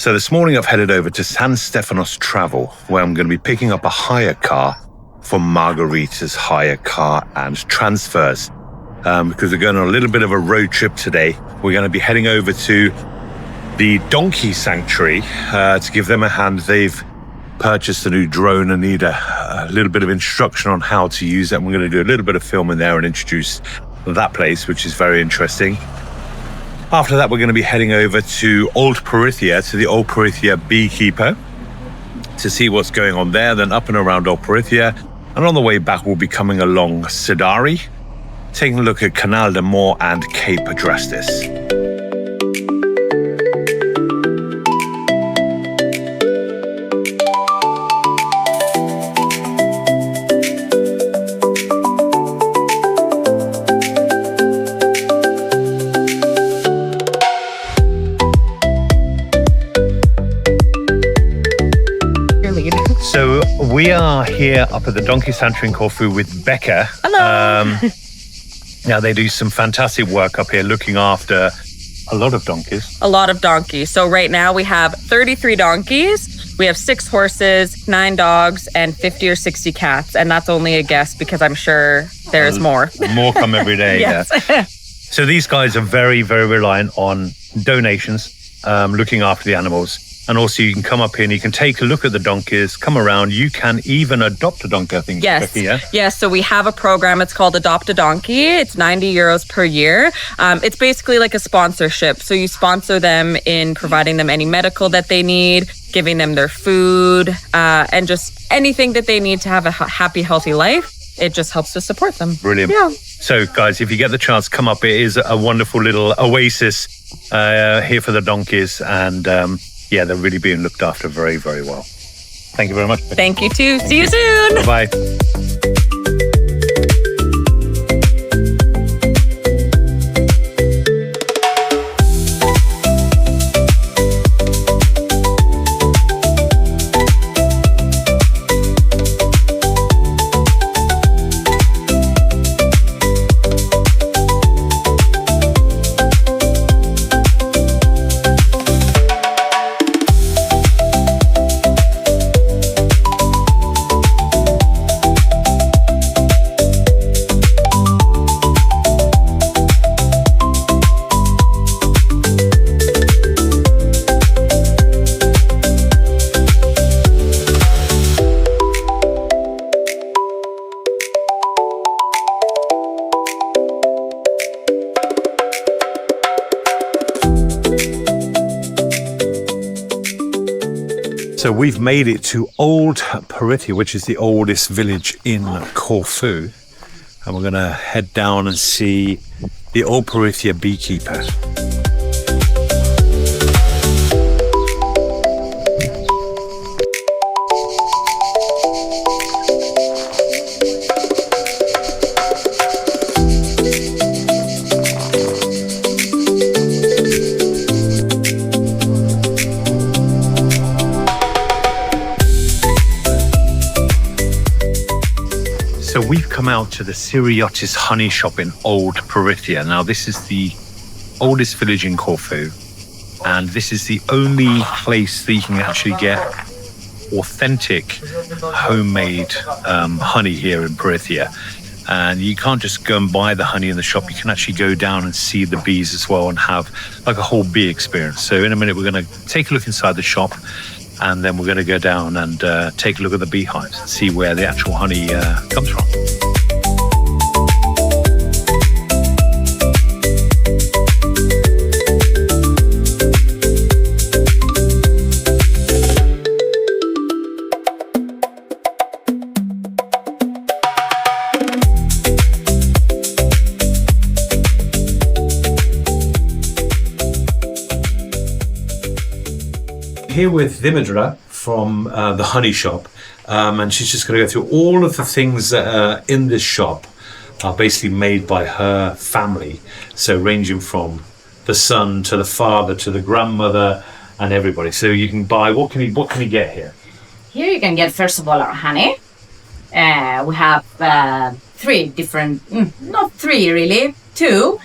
So this morning I've headed over to San Stefano Travel, where I'm going to be picking up a hire car for Margarita's hire car and transfers. Because we're going on a little bit of a road trip today. We're going to be heading over to the donkey sanctuary to give them a hand. They've purchased a new drone and need a little bit of instruction on how to use it. And we're going to do a little bit of filming there and introduce that place, which is very interesting. After that, we're going to be heading over to Old Perithia, to the Old Perithia Beekeeper, to see what's going on there, then up and around Old Perithia. And on the way back, we'll be coming along Sidari, taking a look at Canal de Mor and Cape Adrastis. So we are here up at the Donkey Sanctuary in Corfu with Becca. Hello. Now they do some fantastic work up here looking after a lot of donkeys. A lot of donkeys. So right now we have 33 donkeys. We have 6 horses, 9 dogs, and 50 or 60 cats. And that's only a guess because I'm sure there's more. More come every day. Yes. Yeah. So these guys are very, very reliant on donations, looking after the animals. And also you can come up here and you can take a look at the donkeys, come around. You can even adopt a donkey, I think. Yes. Becky, yeah? Yes. So we have a program. It's called Adopt a Donkey. It's 90 euros per year. It's basically like a sponsorship. So you sponsor them in providing them any medical that they need, giving them their food, and just anything that they need to have a happy, healthy life. It just helps to support them. Brilliant. Yeah. So guys, if you get the chance, come up. It is a wonderful little oasis here for the donkeys. And yeah, they're really being looked after very, very well. Thank you very much. Thank you too. See you soon. Bye. So we've made it to Old Perithia, which is the oldest village in Corfu. And we're going to head down and see the Old Perithia Beekeeper. So we've come out to the Syriotis honey shop in Old Perithia. Now this is the oldest village in Corfu, and this is the only place that you can actually get authentic homemade honey here in Perithia. And you can't just go and buy the honey in the shop. You can actually go down and see the bees as well and have like a whole bee experience. So in a minute we're going to take a look inside the shop, and then we're going to go down and take a look at the beehives and see where the actual honey comes from. Here with Dimitra from the honey shop, and she's just going to go through all of the things that are in this shop are basically made by her family. So ranging from the son to the father to the grandmother and everybody. So you can buy, what can you get here? Here you can get, first of all, our honey. We have 3 different, not 3 really, 2.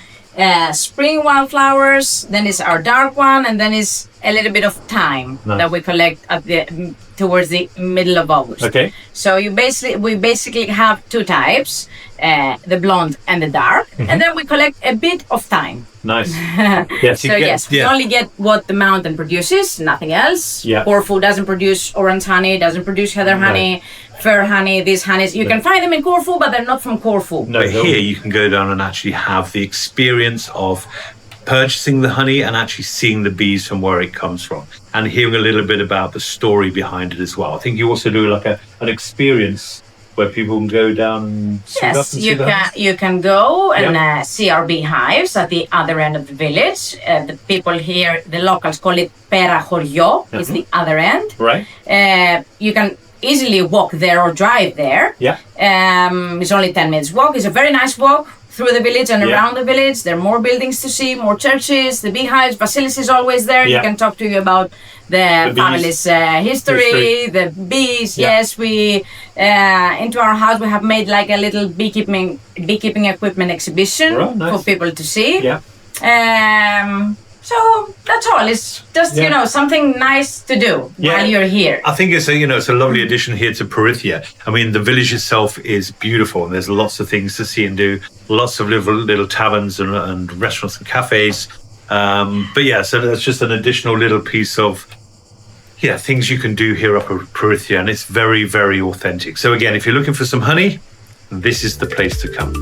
Spring wildflowers, then is our dark one, and then is a little bit of thyme Nice. that we collect towards the middle of August. Okay. So we basically have two types, the blonde and the dark, and then we collect a bit of thyme. Nice. Yes. We only get what the mountain produces, nothing else. Yeah. Corfu doesn't produce orange honey, doesn't produce heather honey, fir honey. These honeys you can find them in Corfu, but they're not from Corfu. No, But here you can go down and actually have the experience of purchasing the honey and actually seeing the bees from where it comes from and hearing a little bit about the story behind it as well. I think you also do like an experience where people can go down and sit up Yes, and see the honey. you can go and see our beehives at the other end of the village. The people here, the locals call it Corfiot, it's the other end. Right. You can easily walk there or drive there. Yeah. It's only 10 minutes walk. It's a very nice walk through the village and Yeah. around the village. There are more buildings to see, more churches, the beehives. Vasilis is always there. Yeah. He can talk to you about the bees. family's history, the bees. Yeah. Yes, we into our house we have made like a little beekeeping equipment exhibition Oh, nice. for people to see. Yeah. So that's all. It's just something nice to do while you're here. I think it's a lovely addition here to Perithia. I mean, the village itself is beautiful, and there's lots of things to see and do. Lots of little taverns and restaurants and cafes. But yeah, so that's just an additional little piece of things you can do here up at Perithia, and it's very, very authentic. So again, if you're looking for some honey, this is the place to come.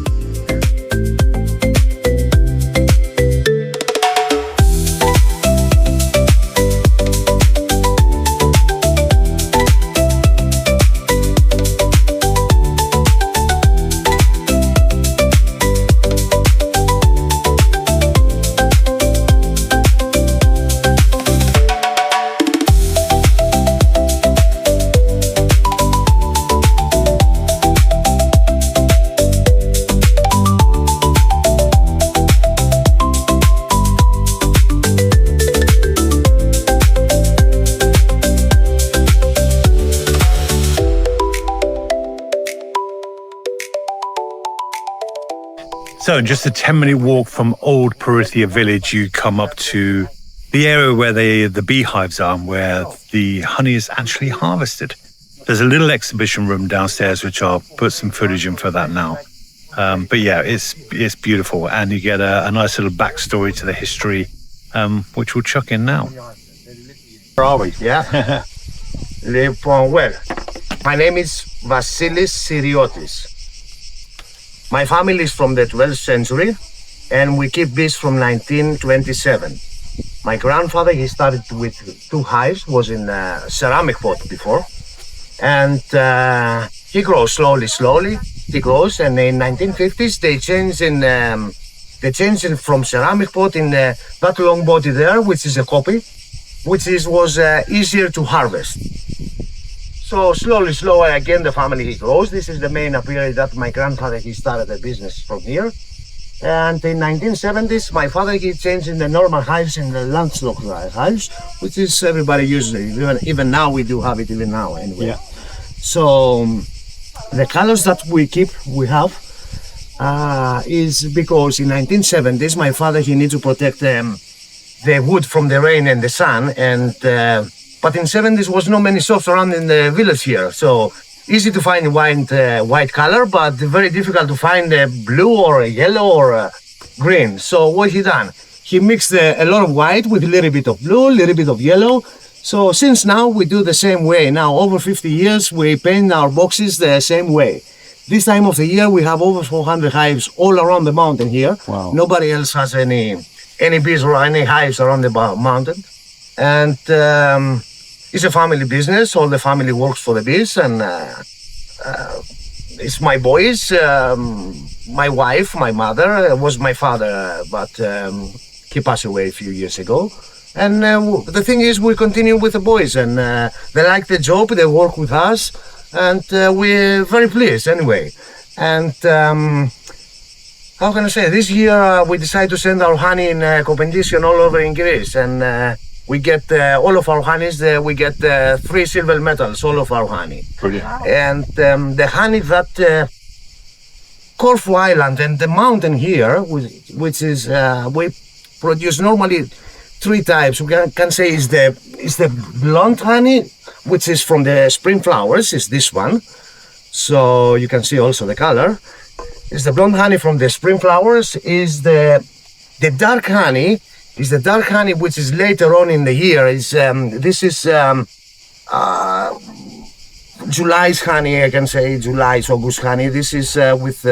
So in just a 10-minute walk from Old Perithia village, you come up to the area where the beehives are, where the honey is actually harvested. There's a little exhibition room downstairs, which I'll put some footage in for that now. But yeah, it's beautiful, and you get a nice little backstory to the history, which we'll chuck in now. Always, yeah. Well, my name is Vasilis Syriotis. My family is from the 12th century, and we keep bees from 1927. My grandfather, he started with 2 hives, was in a ceramic pot before, and he grows slowly. He grows, and in 1950s they changed it from ceramic pot in that long body there, which is a copy, which was easier to harvest. So slowly again the family grows. This is the main period that my grandfather, he started a business from here. And in 1970s, my father, he changed in the normal hives, in the landstock hives, which is everybody uses. Even now we do have it, even now anyway. Yeah. So the colors that we have is because in 1970s, my father, he needs to protect the wood from the rain and the sun, and but in 70s was not many shops around in the village here, so easy to find white color, but very difficult to find a blue or a yellow or a green. So what he done? He mixed a lot of white with a little bit of blue, a little bit of yellow. So since now we do the same way. Now over 50 years we paint our boxes the same way. This time of the year we have over 400 hives all around the mountain here. Wow. Nobody else has any bees or any hives around the mountain. And it's a family business. All the family works for the bees, and it's my boys, my wife, my mother. Was my father, but he passed away a few years ago. And the thing is, we continue with the boys, and they like the job. They work with us, and we're very pleased anyway. And how can I say? This year we decided to send our honey in competition all over in Greece, and we get all of our honeys. We get 3 silver medals, all of our honey. Brilliant. And the honey that Corfu Island and the mountain here, which is we produce normally three types. We can say is the blonde honey, which is from the spring flowers, is this one. So you can see also the color. Is the blonde honey from the spring flowers. Is the dark honey. Is the dark honey which is later on in the year. Is this is July's honey. I can say July's August honey. This is with.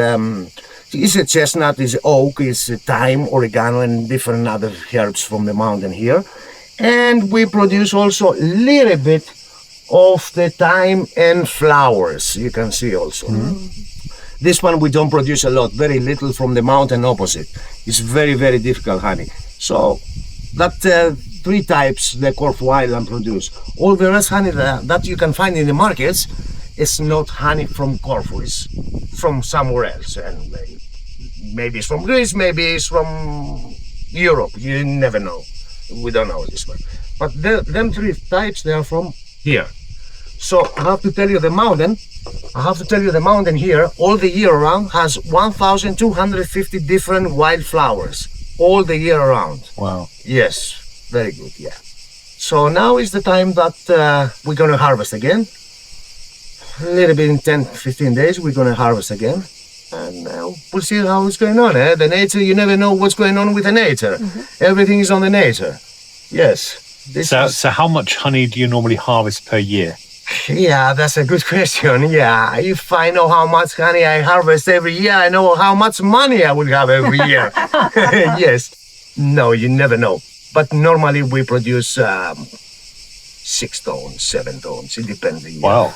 It's a chestnut, it's oak, it's thyme, oregano, and different other herbs from the mountain here. And we produce also a little bit of the thyme and flowers. You can see also. This one we don't produce a lot, very little from the mountain opposite. It's very, very difficult honey. So that three types the Corfu Island produce. All the rest honey that you can find in the markets is not honey from Corfu, it's from somewhere else. And maybe it's from Greece, maybe it's from Europe. You never know. We don't know this one. But them three types, they are from here. So I have to tell you the mountain here, all the year around, has 1,250 different wildflowers, all the year around. Wow. Yes, very good, yeah. So now is the time that we're going to harvest again. A little bit in 10, 15 days, we're going to harvest again. And we'll see how it's going on. The nature, you never know what's going on with the nature. Everything is on the nature. Yes. So how much honey do you normally harvest per year? Yeah, that's a good question. Yeah, if I know how much honey I harvest every year, I know how much money I will have every year. Yes. No, you never know. But normally we produce 6 tons, 7 tons. It depends. Wow.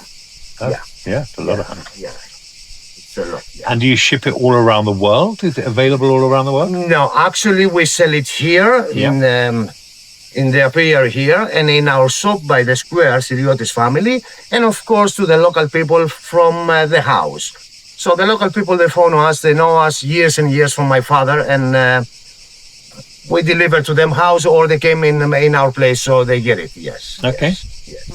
Yeah. Yeah, it's a lot of honey. Yeah. It's a lot. Yeah. And do you ship it all around the world? Is it available all around the world? No, actually we sell it here in the apiary here and in our shop by the square, Syriotis family, and of course to the local people from the house. So the local people, they phone us, they know us years and years from my father, and we deliver to them house or they came in our place, so they get it, yes. Okay. Yes.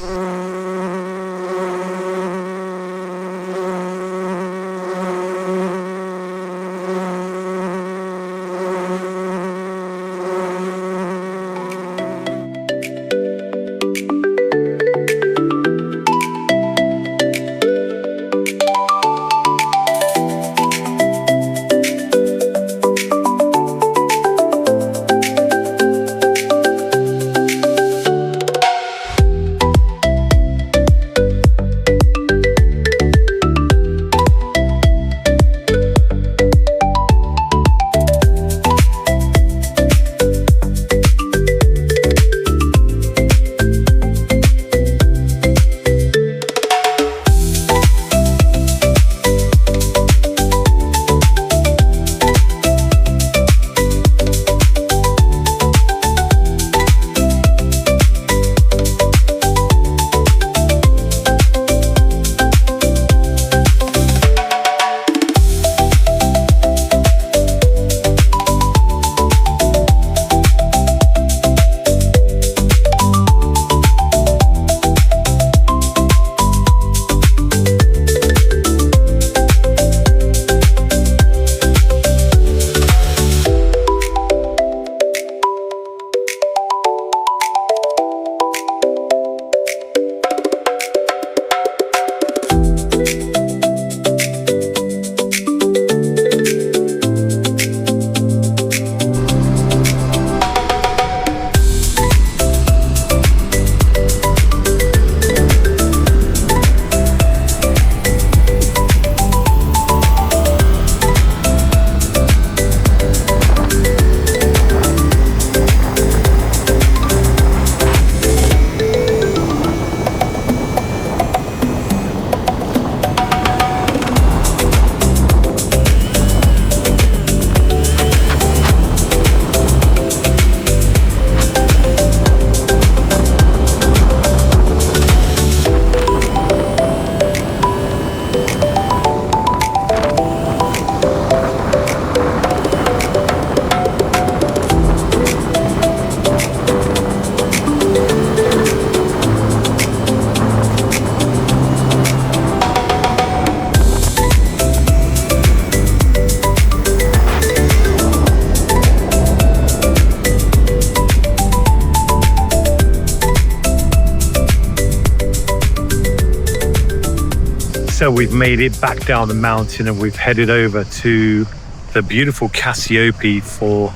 So we've made it back down the mountain and we've headed over to the beautiful Kassiopi for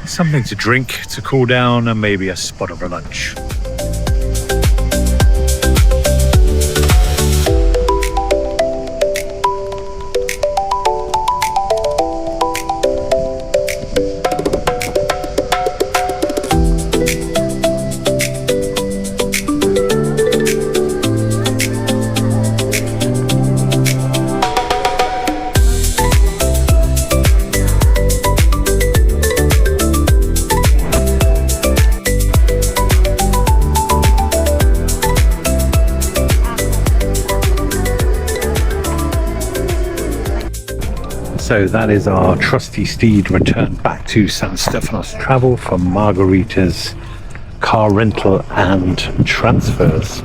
something to drink, to cool down, and maybe a spot of a lunch. So that is our trusty steed returned back to San Stefano Travel for Margarita's car rental and transfers.